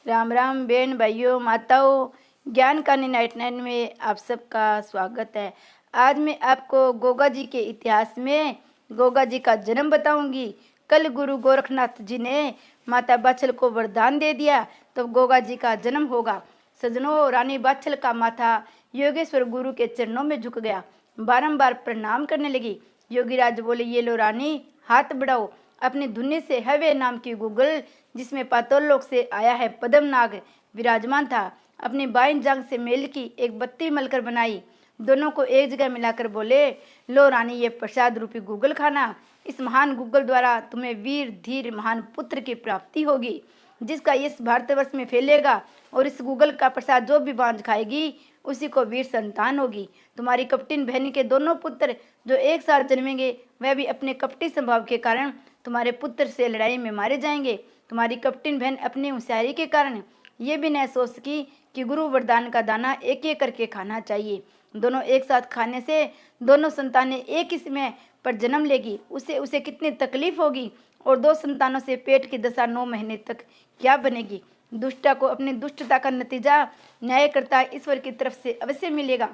राम राम बहन भाइयों माताओं, ज्ञान का 99 में आप सबका स्वागत है। आज मैं आपको गोगा जी के इतिहास में गोगा जी का जन्म बताऊंगी। कल गुरु गोरखनाथ जी ने माता बाछल को वरदान दे दिया तो गोगा जी का जन्म होगा। सजनों, रानी बाछल का माथा योगेश्वर गुरु के चरणों में झुक गया, बारंबार प्रणाम करने लगी। योगीराज बोले, ये लो रानी, हाथ बढ़ाओ। अपनी धुनी से हवे नाम की गूगल, जिसमें पाताललोक से आया है पद्मनाग, विराजमान था। अपनी बाईं जांघ से मेल की एक बत्ती मलकर बनाई, दोनों को एक जगह मिलाकर बोले, लो रानी, ये प्रसाद रूपी गूगल खाना। इस महान गूगल द्वारा तुम्हें वीर धीर महान पुत्र की प्राप्ति होगी, जिसका इस भारतवर्ष में फैलेगा, और इस गूगल का प्रसाद जो भी बांझ खाएगी उसी को वीर संतान होगी। तुम्हारी कपटिन बहन के दोनों पुत्र जो एक साथ जन्मेंगे, वह भी अपने कपटी स्वभाव के कारण तुम्हारे पुत्र से लड़ाई में मारे जाएंगे। तुम्हारी कपटिन बहन अपनी होशियारी के कारण ये भी न सोच सकी कि गुरु वरदान का दाना एक एक करके खाना चाहिए। दोनों एक साथ खाने से दोनों संतानें एक ही समय पर जन्म लेगी, उसे कितनी तकलीफ होगी, और दो संतानों से पेट की दशा 9 महीने तक क्या बनेगी। दुष्टा को अपनी दुष्टता का नतीजा न्यायकर्ता ईश्वर की तरफ से अवश्य मिलेगा।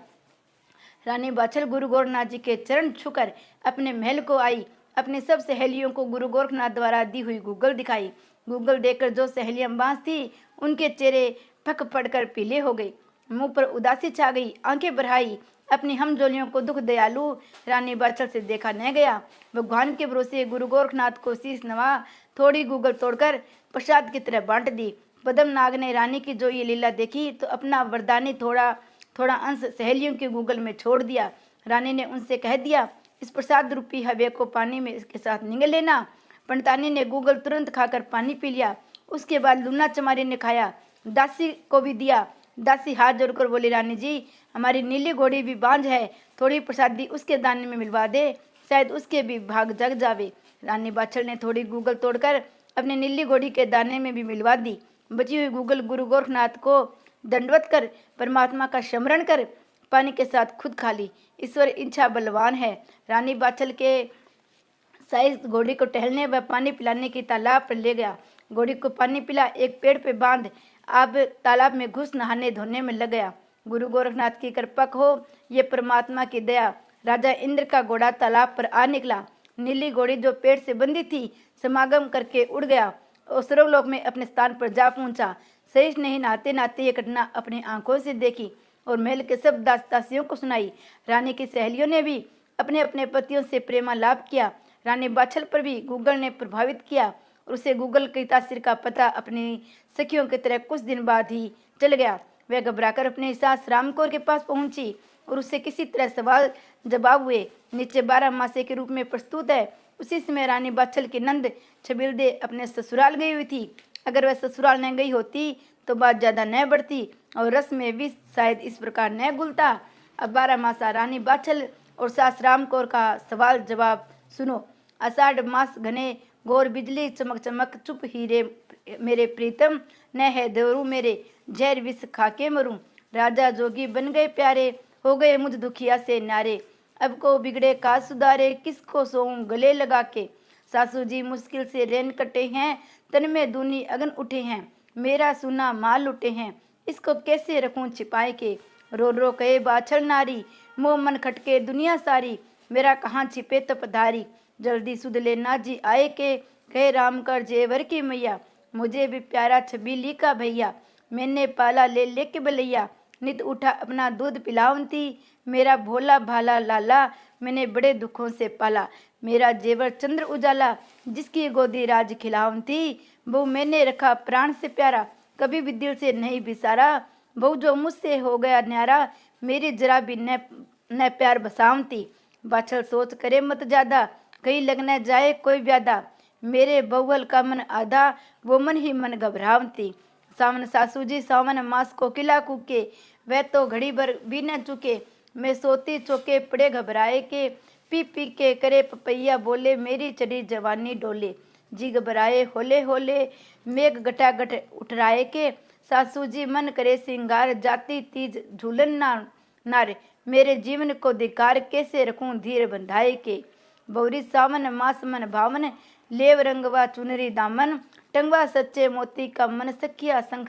रानी बाछल गुरु गोरखनाथ जी के चरण छूकर अपने महल को आई। अपनी सब सहेलियों को गुरु गोरखनाथ द्वारा दी हुई गूगल दिखाई। गूगल देखकर जो सहेलियां बांस थी, उनके चेहरे फक पड़कर पीले हो गए, मुंह पर उदासी छा गई, आंखें बढ़ाई। अपनी हमजोलियों को दुख दयालु रानी बाछल से देखा न गया। भगवान के भरोसे गुरु गोरखनाथ को शीश नवा थोड़ी गूगल तोड़कर प्रसाद की तरह बांट दी। पद्मनाग ने रानी की जो ये लीला देखी तो अपना वरदानी थोड़ा थोड़ा अंश सहेलियों के गूगल में छोड़ दिया। रानी ने उनसे कह दिया, इस प्रसाद रूपी हवे को पानी में इसके साथ निगल लेना। पंडितानी ने गूगल तुरंत खाकर पानी पी लिया। उसके बाद लूना चमारी ने खाया, दासी को भी दिया। दासी हाथ जोड़कर बोली, रानी जी, हमारी नीली घोड़ी भी बांझ है, थोड़ी प्रसादी उसके दाने में मिलवा दे, शायद उसके भी भाग जग जावे। रानी बाछल ने थोड़ी गूगल तोड़कर अपनी नीली घोड़ी के दाने में भी मिलवा दी। बची हुई गूगल गुरु गोरखनाथ को दंडवत कर परमात्मा का स्मरण कर पानी के साथ खुद खा ली। ईश्वर इच्छा बलवान है। रानी बाछल के साइज घोड़ी को टहलने व पानी पिलाने की तालाब पर ले गया। घोड़ी को पानी पिला, एक पेड़ पे बांध अब तालाब में घुस नहाने धोने में लग गया। गुरु गोरखनाथ की कृपा हो, ये परमात्मा की दया। राजा इंद्र का घोड़ा तालाब पर आ निकला। नीली घोड़ी जो पेड़ से बंधी थी, समागम करके उड़ गया और सर्वलोक में अपने स्थान पर जा पहुंचा। सहीश नहीं नहाते नहाते ये घटना अपनी आंखों से देखी और महल के सब दास दासियों को सुनाई। रानी की सहेलियों ने भी अपने अपने पतियों से प्रेमालाप किया। रानी बाछल पर भी गूगल ने प्रभावित किया और उसे गूगल की तासीर का पता अपनी सखियों की तरह कुछ दिन बाद ही चल गया। वह घबराकर अपने सास रामकौर के पास पहुंची और उससे किसी तरह सवाल जवाब हुए। नीचे 12 मासे के रूप में प्रस्तुत है। उसी समय रानी बाछल की नंद छबिलदे अपने ससुराल गई हुई थी। अगर वह ससुराल न गई होती तो बात ज़्यादा न बढ़ती और रस में भी शायद इस प्रकार न घुलता। अब 12 मासा रानी बाछल और सास रामकौर का सवाल जवाब सुनो। आषाढ़ मास घने, घोर बिजली चमक चमक, चुप हीरे मेरे प्रीतम, न है देवरू मेरे, जहर विष खाके मरूं। राजा जोगी बन गए प्यारे, हो गए मुझ दुखिया से नारे। अब को बिगड़े का सुधारे, किसको सोऊं गले लगा के। सासू जी मुश्किल से रेन कटे हैं, तन में दूनी अगन उठे हैं, मेरा सुना माल उठे हैं, इसको कैसे रखूं छिपाए के। रो रो कहे बाछल नारी, मोह मन खटके दुनिया सारी, मेरा कहाँ छिपे तपधारी। जल्दी सुध लेना जी आए के, कहे राम कर जेवर की मैया, मुझे भी प्यारा छबीली का भैया, मैंने पाला ले लेके बलैया। नित उठा अपना दूध पिलावंती, मेरा भोला भाला लाला, मैंने बड़े दुखों से पाला। मेरा जेवर चंद्र उजाला, जिसकी गोदी राज खिलावंती, वो मैंने रखा प्राण से प्यारा, कभी भी दिल से नहीं बिसारा। वो जो मुझसे हो गया न्यारा, मेरी जरा भी न प्यार बसावंती। बाछल सोच करे मत ज्यादा, कहीं लग न जाए कोई व्यादा, मेरे बहुवल का मन आधा, वो मन ही मन घबरावती। सावन सासू जी सावन मास को किला कूके, वह तो घड़ी भर भी न चुके। मैं सोती चौके पड़े घबराए के, पी पी के करे पपैया बोले, मेरी चढ़ी जवानी डोले। जी घबराए होले होले, मेघ गटागट उठराए के, सासू जी मन करे सिंगार, जाती तीज झूलन नार, मेरे जीवन को धिकार, कैसे रखूं धीर बंधाए के। बौरी सावन मास मन भावन, लेव रंगवा चुनरी दामन, टंगवा सच्चे मोती का मन सखिया संग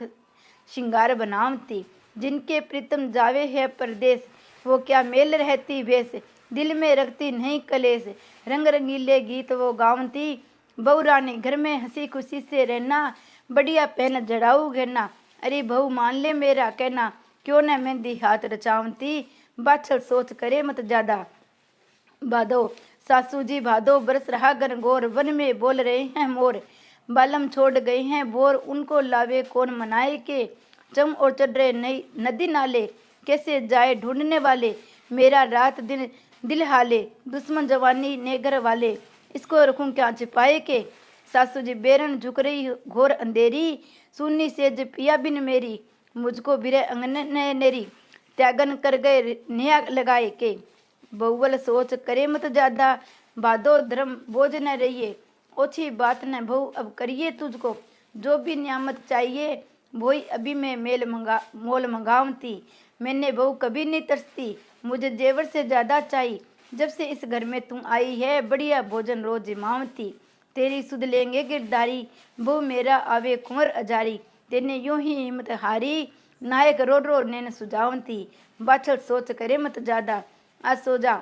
श्रृंगार बनावती। जिनके प्रीतम जावे है परदेश, वो क्या मेल रहती भेस, दिल में रखती नहीं कलेश, रंग रंगीले गीत वो गावती। बहू रानी घर में हंसी खुशी से रहना, बढ़िया पहन जड़ाऊ गहना, अरे बहू मान ले मेरा कहना, क्यों न मेहंदी हाथ रचावती। बाछल सोच करे मत ज्यादा भादो, सासू जी भादो बरस रहा घनघोर, वन में बोल रहे हैं मोर, बालम छोड़ गए हैं बोर, उनको लावे कौन मनाए के, चम और चढ़ रहे नई नदी नाले, कैसे जाए ढूंढने वाले, मेरा रात दिन दिल हाले, दुश्मन जवानी ने घर वाले, इसको रखूं क्या छिपाए के। सासू जी बेरन झुक रही घोर अंधेरी, सुन्नी सेज पिया बिन मेरी, मुझको बिरे अंगन ने नेरी, त्यागन कर गए नेहा लगाए के। बहुवल सोच करे मत ज्यादा भादो, धर्म बोझ न रहिए, ओछी बात न बहु अब करिए तुझको, जो भी नियामत चाहिए वही अभी मैं मोल मंगावती। मैंने बहू कभी नहीं तरसती, मुझे जेवर से ज्यादा चाहिए, जब से इस घर में तुम आई है बढ़िया भोजन रोज जिमावती। तेरी सुध लेंगे गिरधारी, बहू मेरा आवे कुंवर अजारी, तेने यूं ही हिम्मत हारी, नायक रो रो नैन सुझावती। बाछल सोच करे मत ज्यादा असोजा,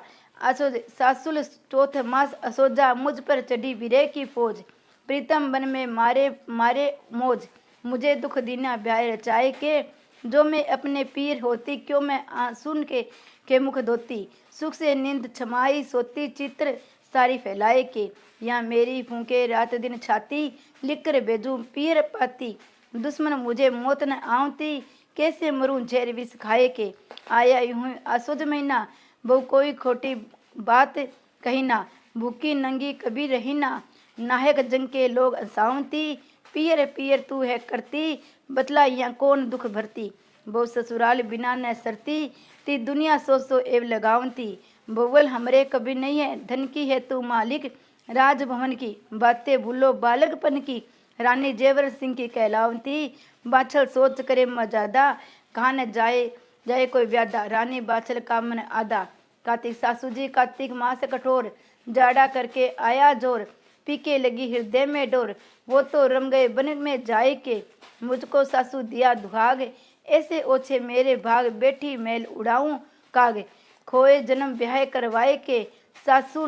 सासुल चौथ मास असोजा, मुझ पर चढ़ी विरह की फौज, प्रीतम बन में मारे मारे मौज, मुझे दुख दीना ब्याह रचाए के, जो मैं अपने पीर होती क्यों मैं सुन के मुख धोती, सुख से नींद छमाई सोती चित्र सारी फैलाए के, यहाँ मेरी फूंके रात दिन छाती, लिख कर भेजूं पीर पाती, दुश्मन मुझे मौत न आवती, कैसे मरूं झेर विष खाए के। आया यूं आसुद महीना, बहु कोई खोटी बात कही ना, भूखी नंगी कभी रही ना, नायक जंग के लोग हंसावती, पियर पियर तू है करती, बतला यहाँ कौन दुख भरती, बहु ससुराल बिना न सरती, ती दुनिया सो एव लगावती। बहुवल हमरे कभी नहीं है, धन की है तू मालिक, राजभवन की बातें भूलो बालकपन की, रानी जेवर सिंह की कहलावती। बाछल सोच करे मजादा, कहाँ न जाए कोई व्यादा, रानी बाछल का मन आधा। कार्तिक सासू जी कार्तिक मास कठोर, जाड़ा करके आया जोर, पीके लगी हृदय में डोर, वो तो रम गए बन में जाए के, मुझको सासू दिया दुहाग, ऐसे ओछे मेरे भाग, बैठी मैल उड़ाऊं काग, खोए जन्म ब्याह करवाए के, सासू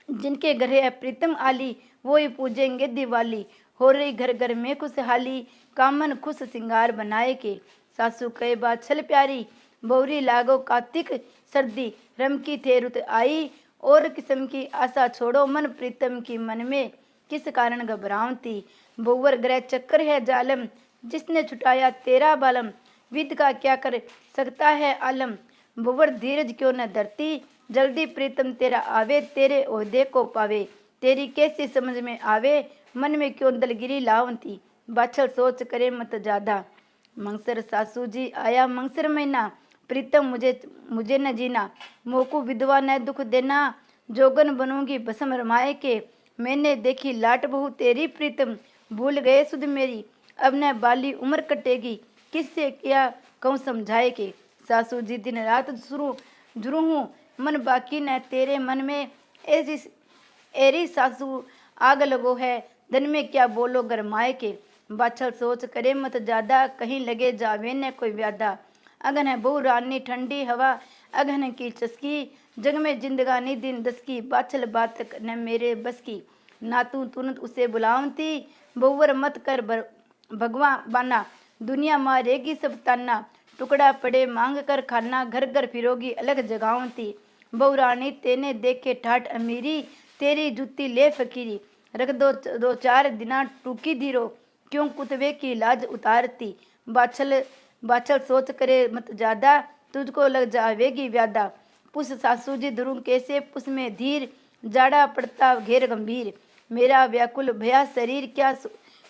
जिनके घर है प्रीतम आली, वो ही पूजेंगे दिवाली, हो रही घर घर में खुशहाली, कामन खुश सिंगार बनाए के। सासू कहे बात छल प्यारी, बौरी लागो कार्तिक सर्दी, रम की थे रुत आई, और किस्म की आशा छोड़ो मन प्रीतम की मन में, किस कारण घबरावती। बहुवर ग्रह चक्कर है जालम, जिसने छुटाया तेरा बालम, विद का क्या कर सकता है आलम, बहुवर धीरज क्यों न धरती, जल्दी प्रीतम तेरा आवे, तेरे ओहदे को पावे, तेरी कैसी समझ में आवे, मन में क्यों दलगिरी लावती। बाछल सोच करे मत ज्यादा, मंगसर सासू जी आया मंगसर महीना, प्रीतम मुझे न जीना, मोकू विधवा न दुख देना, जोगन बनूंगी भस्म रमाए के, मैंने देखी लाट बहू तेरी प्रीतम, भूल गए सुध मेरी, अब न बाली उम्र कटेगी, किससे क्या कहूँ समझाए के। सासू जी दिन रात जुरू हूँ, मन बाकी न तेरे मन में, एरी सासू आग लगो है, धन में क्या बोलो गरमाए के। बाछल सोच करे मत ज्यादा, कहीं लगे जावे न कोई व्यादा, अगन है बहु रानी ठंडी हवा, अगन की चस्की, जग में जिंदगानी दिन दस की, बाछल बात न मेरे बस की, ना तू तुरंत उसे बुलावती, बहुवर मत कर भगवा बाना, दुनिया मारेगी सब ताना, टुकड़ा पड़े मांग कर खाना, घर घर फिरोगी अलग जगावती। बहु रानी तेने देखे ठाट अमीरी, तेरी जूती ले फकीरी, रख दो चार दिना टूकी धीरो, क्यों कुतवे की लाज उतारती। बाछल सोच करे मत ज्यादा, तुझको लग जावेगी व्यादा, पुस सासू जी धरूं कैसे पुस में धीर, जाड़ा पड़ता घेर गंभीर, मेरा व्याकुल भया शरीर, क्या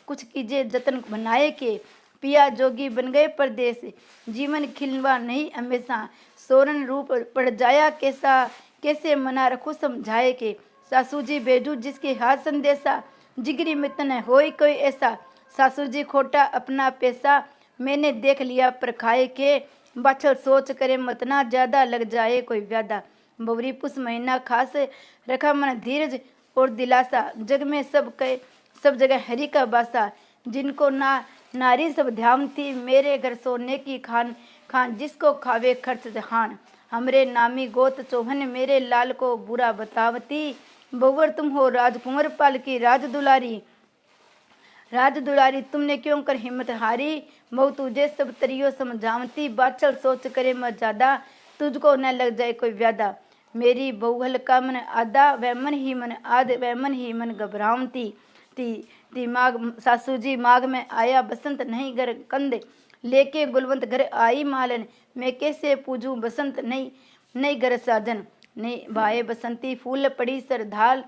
कुछ कीजिए जतन बनाए के। पिया जोगी बन गए परदेश, जीवन खिलवा नहीं हमेशा, सोरन रूप पड़ जाया कैसा, कैसे मना रखो समझाए के। सासू जी भेजू जिसके हाथ संदेशा, जिगरी मितन होई कोई ऐसा, सासू जी खोटा अपना पैसा, मैंने देख लिया पर खाए के। बाछल सोच करे मतना ज्यादा, लग जाए कोई व्यादा, बवरी पुस महीना खास, रखा मन धीरज और दिलासा, जग में सब जगह हरि का बासा, जिनको ना नारी सब ध्यान थी, मेरे घर सोने की खान खान, जिसको खावे खर्च जहान। हमरे नामी गोत चौहन, मेरे लाल को बुरा बतावती, बहुवर तुम हो राजकुंवर पाल की राज दुलारी। राज दुलारी तुमने क्यों कर हिम्मत हारी, बहु तुझे सब तरियो समझावती, बाचल सोच करे मत ज्यादा, तुझको न लग जाए कोई व्यादा। मेरी बहुहल का मन आदा, वह मन ही मन आद, वह मन ही मन घबरावती। ती माघ सासू जी माघ में आया बसंत, नहीं घर कंद, लेके गुलवंत घर आई मालन, मैं कैसे पूजूं बसंत, नहीं घर साजन। नहीं भाए बसंती फूल पड़ी सरधाल,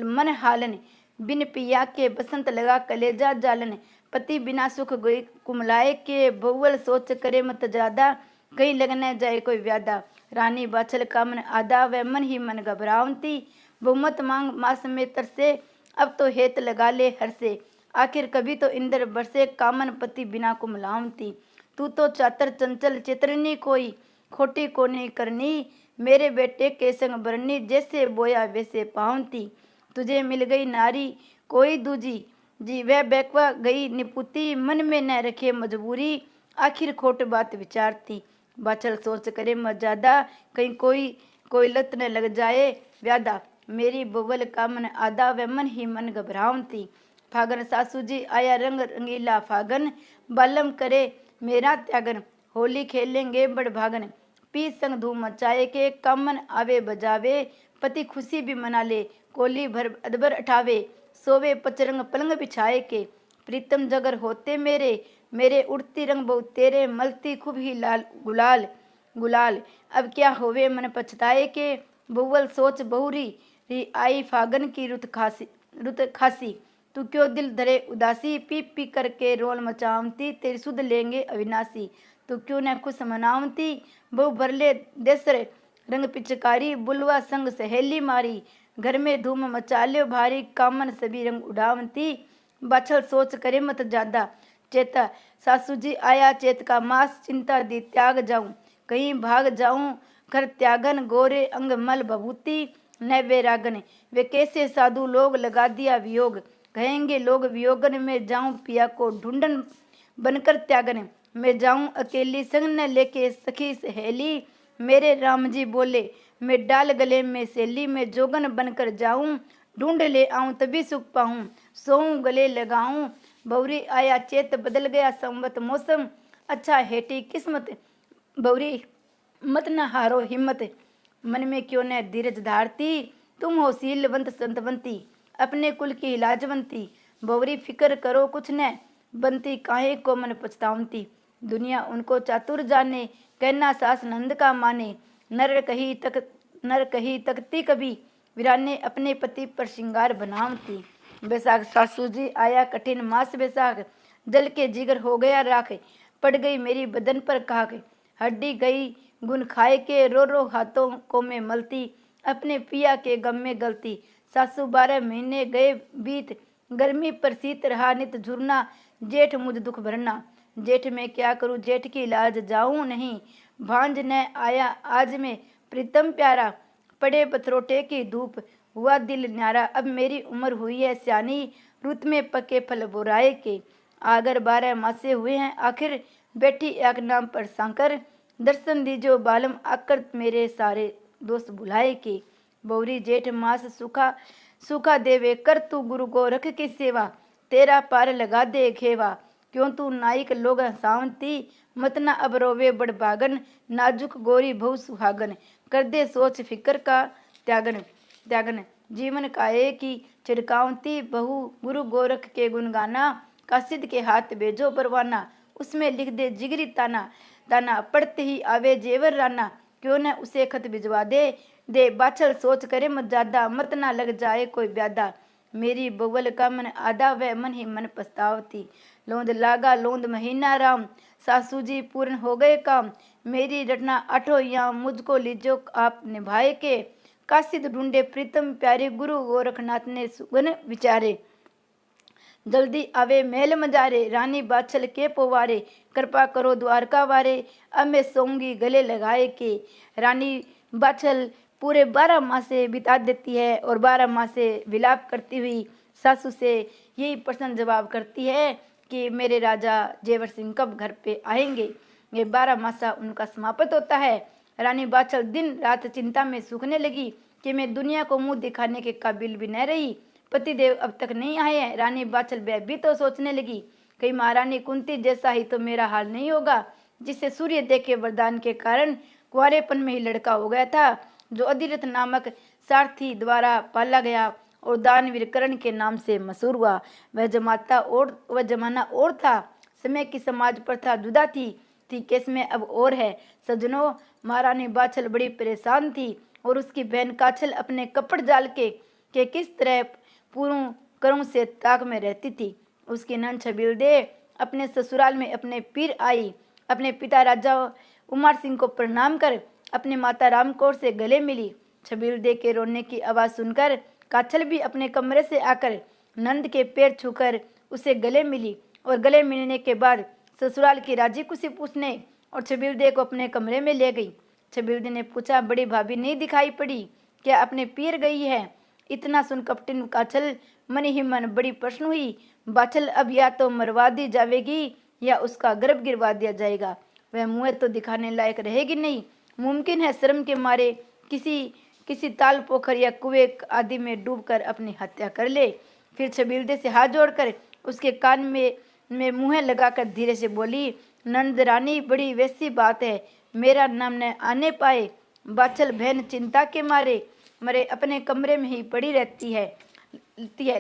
मन हालन, बिन पिया के बसंत लगा कलेजा जालन। पति बिना सुख गई कुमलाए के, बहुवल सोच करे मत ज्यादा, कहीं लग न जाए कोई व्यादा। रानी बाछल का मन आदा, वह मन ही मन घबरावती, बहुमत मांग मास में तरसे, अब तो हेत लगा ले हर से। आखिर कभी तो इंद्र बरसे, कामन पति बिना कुमलावती। तू तो चातर चंचल चित्रनी, कोई खोटी को नहीं करनी, मेरे बेटे के संग बरनी, जैसे बोया वैसे पावती। तुझे मिल गई नारी कोई दूजी, जी वह बेकवा गई निपुती, मन में न रखे मजबूरी, आखिर खोट बात विचारती। बाचल सोच करे मत ज्यादा, कहीं कोई लत न लग जाए व्यादा। मेरी बबल का मन आदा, वह मन ही मन घबरावती। फागन सासू जी आया रंग रंगीला फागन, बालम करे मेरा त्यागन, होली खेलेंगे बड़ भागन। पी संग धूम मचाए के, कामन आवे बजावे, पति खुशी भी मना ले, कोली भर अदबर अठावे, सोवे पचरंग पलंग बिछाए के। प्रीतम जगर होते मेरे उड़ती रंग बहु तेरे, मलती खूब ही लाल गुलाल गुलाल। अब क्या होवे मन पछताए के, बहुवल सोच बहुरी री आई फागन की रुत खासी। तू क्यों दिल धरे उदासी, पी पी करके रोल मचावती, तेरी सुध लेंगे अविनाशी। तू क्यों न खुश मनावती, बहु भरले देसर रंग पिचकारी, बुलवा संग सहेली मारी, घर में धूम मचा लो भारी, कामन सभी रंग उड़ावती। बाछल सोच करे मत ज्यादा, चेता सासू जी आया चेत का मास, चिंता दी त्याग जाऊं, कहीं भाग जाऊं घर त्यागन, गोरे अंग मल भभूति न वे रागन। वे कैसे साधु लोग लगा दिया वियोग, कहेंगे लोग वियोगन में जाऊं पिया को ढूंढन बनकर त्यागन। मैं जाऊं अकेली संग न लेके सखी सहेली, मेरे राम जी बोले मैं डाल गले में सेली, में जोगन बनकर जाऊं ढूंढ ले आऊं तभी सुख पाऊं, सोऊं गले लगाऊं। बौरी आया चेत बदल गया संवत मौसम, अच्छा हेटी किस्मत, बौरी मत न हारो हिम्मत, मन में क्यों न धीरज धारती, तुम हो शीलवंत संतवंती, अपने कुल की लाजवंती। बौरी फिक्र करो कुछ न बनती, काहे को मन पछतावती। दुनिया उनको चातुर जाने, कहना सास नंद का माने, नर कही तकती कभी, वीराने अपने पति पर श्रृंगार बनावती। बैसाख सासू जी आया कठिन मास बैसाख, जल के जिगर हो गया राख, पड़ गई मेरी बदन पर खाक, हड्डी गई गुन खाए के, रो रो हाथों को मैं मलती, अपने पिया के गम में गलती। सासू 12 महीने गए बीत, गर्मी पर शीत रहा नित झुरना, जेठ मुझ दुख भरना। जेठ में क्या करूं जेठ की लाज जाऊं नहीं, भांज न आया आज में प्रीतम प्यारा, पड़े पथरोटे की धूप हुआ दिल न्यारा। अब मेरी उम्र हुई है स्यानी, रुत में पके फल बुराए के, आगर 12 मासे हुए हैं आखिर, बैठी एक नाम पर सांकर, दर्शन दीजो बालम आकर मेरे सारे दोस्त बुलाए के। बौरी जेठ मास सूखा देवे कर, तू गुरु गोरख की सेवा, तेरा पार लगा दे खेवा। क्यों तू नाइक लोग हंसावती, मत न अब रोवे बड़ भागन, नाजुक गोरी बहु सुहागन, कर दे सोच फिक्र का त्यागन। जीवन काये की छिड़कावती, बहु गुरु गोरख के गुण गाना, कासिद के हाथ भेजो परवाना, उसमें लिख दे जिगरी ताना पढ़ते ही आवे जेवर राना, क्यों न उसे खत भिजवा दे बाछल सोच करे मत ज्यादा, मत ना लग जाए कोई ब्यादा। मेरी बउल का मन आधा, वह मन ही मन पछतावती। लोंद लागा लोंद महीना राम, सासू जी पूर्ण हो गए काम, मेरी रटना अठो या मुझको लीजो आप निभाए के। कासिद ढूंढे प्रीतम प्यारे, गुरु गोरखनाथ ने सुगन विचारे, जल्दी आवे मेल मजारे, रानी बाछल के पोवारे, कृपा करो द्वारका वारे, अब मैं सोऊंगी गले लगाए के। रानी बाछल पूरे 12 मासे बिता देती है और 12 मासे विलाप करती हुई सासू से यही प्रश्न जवाब करती है कि मेरे राजा जेवर सिंह कब घर पे आएंगे। ये 12 मासा उनका समाप्त होता है। रानी बाछल दिन रात चिंता में सूखने लगी कि मैं दुनिया को मुंह दिखाने के काबिल भी न रही। पतिदेव अब तक नहीं आए हैं। रानी बाछल भी तो सोचने लगी, कहीं महारानी कुंती जैसा ही तो मेरा हाल नहीं होगा, जिससे सूर्य देव के वरदान के कारण कुंवारेपन में ही लड़का हो गया था, जो अधिरथ नामक सारथी द्वारा पाला गया और दानवीर कर्ण के नाम से मशहूर हुआ। वह जमाना और था। समय की समाज प्रथा जुदा थी केस में अब और है। सज्जनों, महारानी बाछल बड़ी परेशान थी और उसकी बहन काछल अपने कपड़ जाल के किस तरह पूर्ण करों से ताक में रहती थी। उसकी नन छबील दे अपने ससुराल में अपने पीर आई। अपने पिता राजा उमर सिंह को प्रणाम कर अपनी माता रामकौर से गले मिली। छबील दे के रोने की आवाज सुनकर काछल भी अपने कमरे से आकर नंद के पैर छूकर उसे गले मिली और गले मिलने के बाद ससुराल की राजी खुशी पूछने और छबील दे को अपने कमरे में ले गई। छबील दे ने पूछा, बड़ी भाभी नहीं दिखाई पड़ी क्या? अपने पीर गई है? इतना सुन कपटिन काछल मन ही मन बड़ी प्रश्न हुई। बाछल अब या तो मरवा दी जाएगी या उसका गर्भ गिरवा दिया जाएगा। वह मुंह तो दिखाने लायक रहेगी नहीं। मुमकिन है शर्म के मारे किसी ताल पोखर या कुएं आदि में डूबकर अपनी हत्या कर ले। फिर छबीलदे से हाथ जोड़कर उसके कान में मुँह लगाकर धीरे से बोली, नंद रानी बड़ी वैसी बात है, मेरा नाम न आने पाए। बाछल बहन चिंता के मरे अपने कमरे में ही पड़ी रहती है।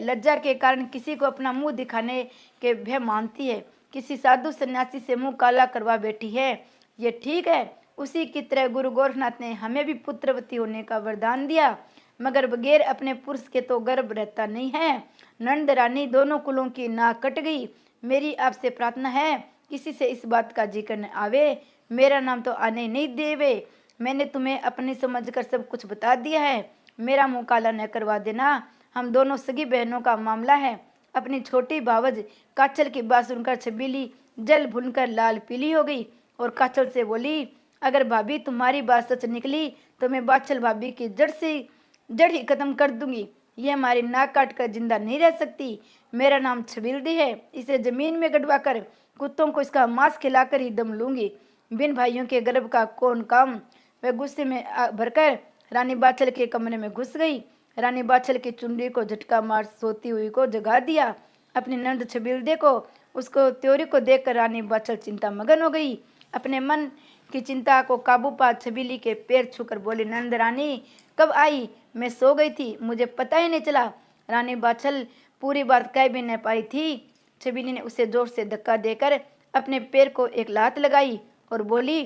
लज्जा के कारण किसी को अपना मुंह दिखाने के भय मानती है। किसी साधु सन्यासी से मुंह काला करवा बैठी है। ये ठीक है, उसी की तरह गुरु गोरखनाथ ने हमें भी पुत्रवती होने का वरदान दिया, मगर बगैर अपने पुरुष के तो गर्भ रहता नहीं है। नंद रानी दोनों कुलों की नाक कट गई। मेरी आपसे प्रार्थना है, किसी से इस बात का जिक्र न आवे। मेरा नाम तो आने नहीं देवे। मैंने तुम्हें अपनी समझकर सब कुछ बता दिया है। मेरा मुंह काला न करवा देना। हम दोनों सगी बहनों का मामला है। अपनी छोटी भावज काछल की बात सुनकर छबीली जल भुनकर लाल पीली हो गई और काछल से बोली, अगर भाभी तुम्हारी बात सच निकली तो मैं बाछल भाभी की जड़ ही खत्म कर दूंगी। ये हमारी नाक काट कर जिंदा नहीं रह सकती। मेरा नाम छबीलदी है। इसे जमीन में गड़वा कर कुत्तों को इसका मांस खिलाकर ही दम लूंगी। बिन भाइयों के गर्भ का कौन काम। वह गुस्से में भरकर रानी बाछल के कमरे में घुस गई। रानी बाछल की चुनरी को झटका मार सोती हुई को जगा दिया। अपनी नंद छबीलदे को उसको त्योरी को देखकर रानी बाछल चिंता मगन हो गई। अपने मन की चिंता को काबू पा छबीली के पैर छूकर बोली, नंद रानी कब आई? मैं सो गई थी, मुझे पता ही नहीं चला। रानी बाछल पूरी बात कह भी न पाई थी। छबीली ने उसे जोर से धक्का देकर अपने पैर को एक लात लगाई और बोली,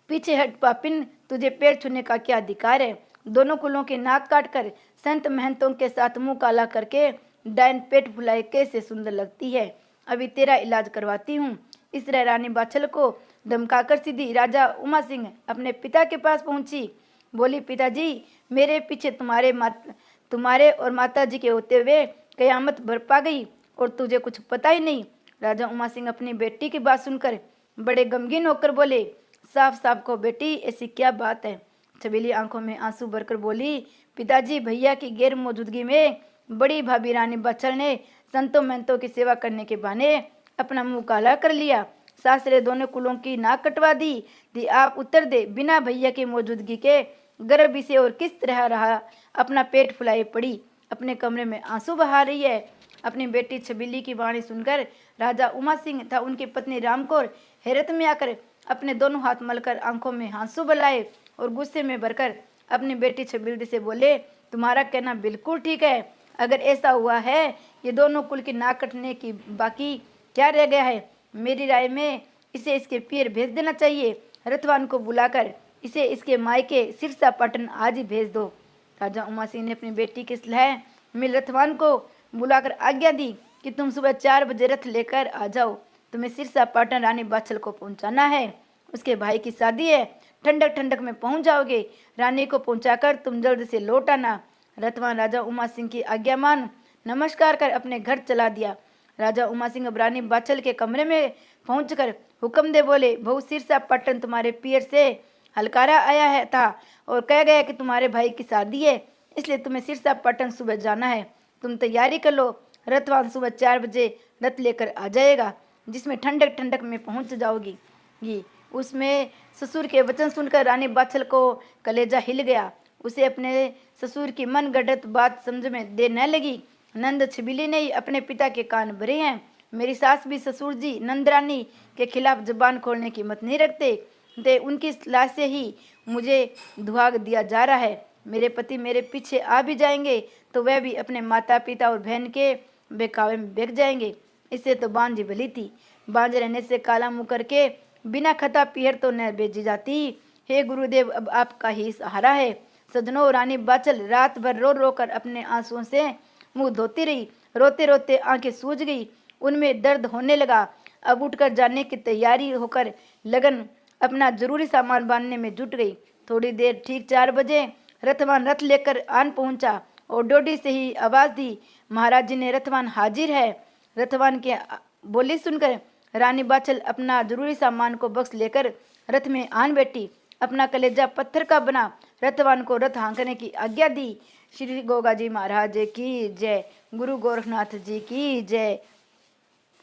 पीछे हट पापिन, तुझे पैर छूने का क्या अधिकार है? दोनों कुलों की नाक काटकर संत महंतों के साथ मुंह काला करके डायन पेट फुलाए कैसे सुंदर लगती है। अभी तेरा इलाज करवाती हूँ। इस तरह रानी बाछल को धमकाकर सीधी राजा उमा सिंह अपने पिता के पास पहुंची। बोली, पिताजी मेरे पीछे तुम्हारे और माता जी के होते हुए कयामत बरपा गई और तुझे कुछ पता ही नहीं। राजा उमा सिंह अपनी बेटी की बात सुनकर बड़े गमगीन होकर बोले, साफ साफ को बेटी, ऐसी क्या बात है? छबीली आंखों में आंसू भरकर बोली, पिताजी भैया की गैर मौजूदगी में बड़ी भाभी रानी बाछल ने संतों महंतों की सेवा करने के बहाने अपना मुंह काला कर लिया। सासरे दोनों कुलों की नाक कटवा दी। आप उत्तर दे, बिना भैया की मौजूदगी के गर्भ से और किस तरह रहा? अपना पेट फुलाए पड़ी अपने कमरे में आंसू बहा रही है। अपनी बेटी छबीली की वाणी सुनकर राजा उमा सिंह तथा उनकी पत्नी रामकौर हैरत में आकर अपने दोनों हाथ मलकर आंखों में आंसू बलाए और गुस्से में भरकर अपनी बेटी छबीलदी से बोले, तुम्हारा कहना बिल्कुल ठीक है। अगर ऐसा हुआ है, ये दोनों कुल की नाक कटने की बाकी क्या रह गया है? मेरी राय में इसे इसके पीर भेज देना चाहिए। रथवान को बुलाकर इसे इसके मायके सिरसा पाटन आज ही भेज दो। राजा उमा सिंह ने अपनी बेटी की सलाह में रथवान को बुलाकर आज्ञा दी कि तुम सुबह 4 बजे रथ लेकर आ जाओ। तुम्हें सिरसा पाटन रानी बाछल को पहुंचाना है। उसके भाई की शादी है। ठंडक ठंडक में पहुंच जाओगे। रानी को पहुंचाकर तुम जल्द से लौट आना। रथवान राजा उमा सिंह की आज्ञा मान नमस्कार कर अपने घर चला दिया। राजा उमा सिंह अब रानी बाछल के कमरे में पहुंचकर हुक्म दे बोले, बहु सिरसा पाटन तुम्हारे पियर से हलकारा आया है था और कह गया कि तुम्हारे भाई की शादी है, इसलिए तुम्हें सिरसा पाटन सुबह जाना है। तुम तैयारी कर लो। रथवान सुबह 4 बजे रथ लेकर आ जाएगा, जिसमें ठंडक ठंडक में पहुंच जाओगी। उसमें ससुर के वचन सुनकर रानी बाछल को कलेजा हिल गया। उसे अपने ससुर की मन गढ़ंत बात समझ में दे न लगी। नंद छिबिली ने अपने पिता के कान भरे हैं। मेरी सास भी ससुर जी नंदरानी के खिलाफ जबान खोलने की हिम्मत नहीं रखते। उनकी लाश से ही मुझे धुआग दिया जा रहा है। मेरे पति मेरे पीछे आ भी जाएंगे तो वह भी अपने माता पिता और बहन के बेकावे में बेच जाएंगे। इससे तो बांझी भली थी। बांझ रहने से काला मुंह करके बिना खता पीहर तो न बेची जाती। हे गुरुदेव, अब आपका ही सहारा है। सजनों, रानी बाचल रात भर रो रो कर अपने आंसुओं से मुंह धोती रही। रोते रोते आंखें सूज गई, उनमें दर्द होने लगा। अब उठकर जाने की तैयारी होकर लगन अपना जरूरी सामान बांधने में जुट गई। थोड़ी देर ठीक 4 बजे रथवान रथ लेकर आन पहुंचा और डोडी से ही आवाज दी, महाराज जी ने रथवान हाजिर है। रथवान के बोली सुनकर रानी बाछल अपना जरूरी सामान को बक्स लेकर रथ में आन बैठी। अपना कलेजा पत्थर का बना रथवान को रथ हाँकने की आज्ञा दी। श्री गोगा जी महाराज की जय। गुरु गोरखनाथ जी की जय।